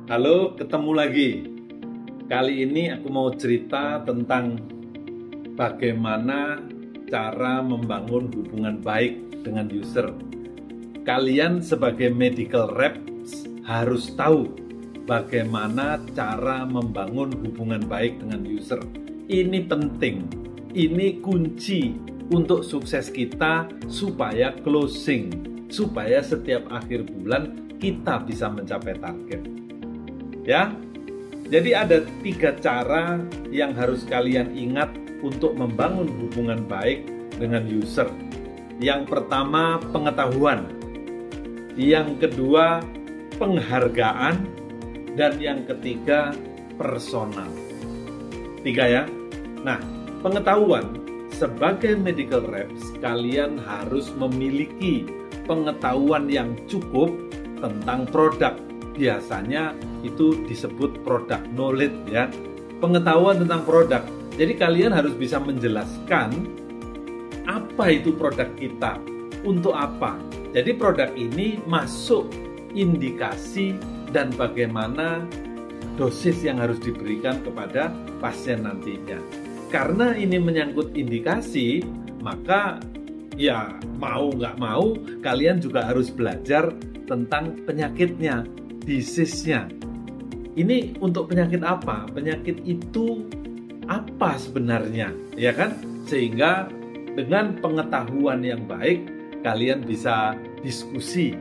Halo, ketemu lagi. Kali ini aku mau cerita tentang bagaimana cara membangun hubungan baik dengan user. Kalian sebagai medical reps harus tahu bagaimana cara membangun hubungan baik dengan user. Ini penting, ini kunci untuk sukses kita supaya closing, supaya setiap akhir bulan kita bisa mencapai target. Ya, jadi ada 3 cara yang harus kalian ingat untuk membangun hubungan baik dengan user. Yang pertama, pengetahuan. Yang kedua, penghargaan. Dan yang ketiga, personal. 3 ya. Nah, pengetahuan. Sebagai medical reps, kalian harus memiliki pengetahuan yang cukup tentang produk. Biasanya itu disebut product knowledge ya, pengetahuan tentang produk. Jadi kalian harus bisa menjelaskan apa itu produk kita, untuk apa. Jadi produk ini masuk indikasi dan bagaimana dosis yang harus diberikan kepada pasien nantinya. Karena ini menyangkut indikasi, maka ya mau nggak mau kalian juga harus belajar tentang penyakitnya, disease-nya. Ini untuk penyakit apa? Penyakit itu apa sebenarnya, ya kan? Sehingga dengan pengetahuan yang baik, kalian bisa diskusi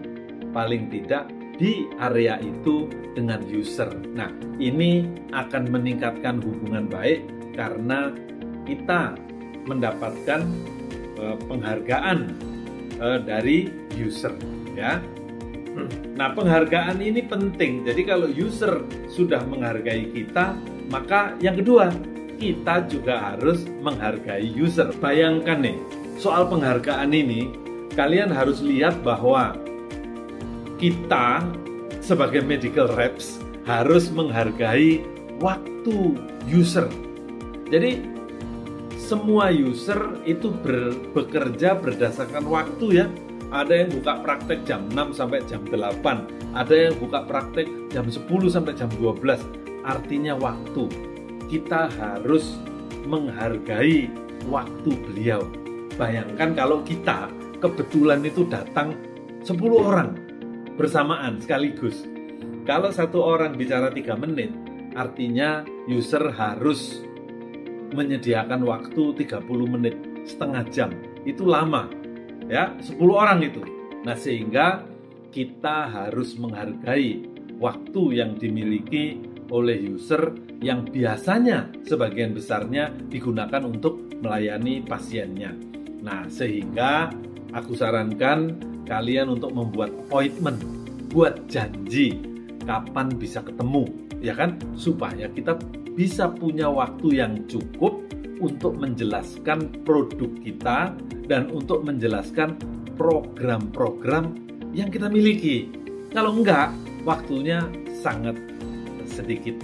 paling tidak di area itu dengan user. Nah, ini akan meningkatkan hubungan baik karena kita mendapatkan penghargaan dari user, ya. Nah, penghargaan ini penting. Jadi kalau user sudah menghargai kita, maka yang kedua, kita juga harus menghargai user. Bayangkan nih, soal penghargaan ini, kalian harus lihat bahwa kita sebagai medical reps harus menghargai waktu user. Jadi semua user itu bekerja berdasarkan waktu ya. Ada yang buka praktek jam 6 sampai jam 8, ada yang buka praktek jam 10 sampai jam 12. Artinya waktu. Kita harus menghargai waktu beliau. Bayangkan kalau kita kebetulan itu datang 10 orang bersamaan sekaligus. Kalau satu orang bicara 3 menit, artinya user harus menyediakan waktu 30 menit, setengah jam. Itu lama. Ya, 10 orang itu. Nah, sehingga kita harus menghargai waktu yang dimiliki oleh user yang biasanya sebagian besarnya digunakan untuk melayani pasiennya. Nah, sehingga aku sarankan kalian untuk membuat appointment, buat janji kapan bisa ketemu, ya kan? Supaya kita bisa punya waktu yang cukup untuk menjelaskan produk kita dan untuk menjelaskan program-program yang kita miliki. Kalau enggak, waktunya sangat sedikit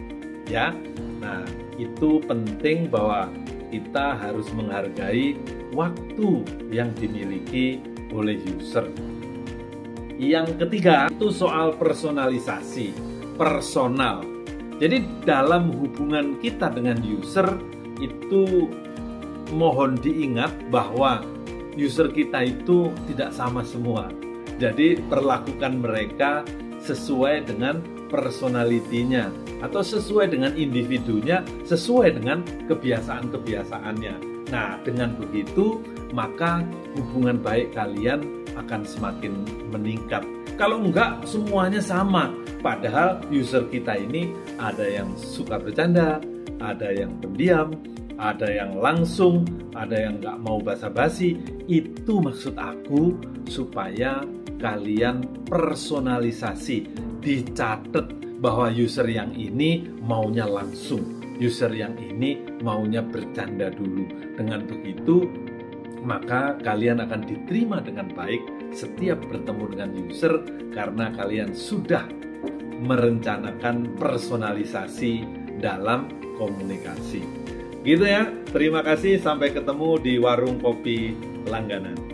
ya. Nah, itu penting bahwa kita harus menghargai waktu yang dimiliki oleh user. Yang ketiga, itu soal personalisasi, personal. Jadi dalam hubungan kita dengan user itu mohon diingat bahwa user kita itu tidak sama semua. Jadi perlakukan mereka sesuai dengan personalitinya atau sesuai dengan individunya, sesuai dengan kebiasaan-kebiasaannya. Nah, dengan begitu maka hubungan baik kalian akan semakin meningkat. Kalau enggak semuanya sama, padahal user kita ini ada yang suka bercanda, ada yang pendiam, ada yang langsung, ada yang nggak mau basa-basi. Itu maksud aku, supaya kalian personalisasi, dicatat bahwa user yang ini maunya langsung, user yang ini maunya bercanda dulu. Dengan begitu, maka kalian akan diterima dengan baik setiap bertemu dengan user karena kalian sudah merencanakan personalisasi dalam komunikasi. Gitu ya, terima kasih, sampai ketemu di warung kopi langganan.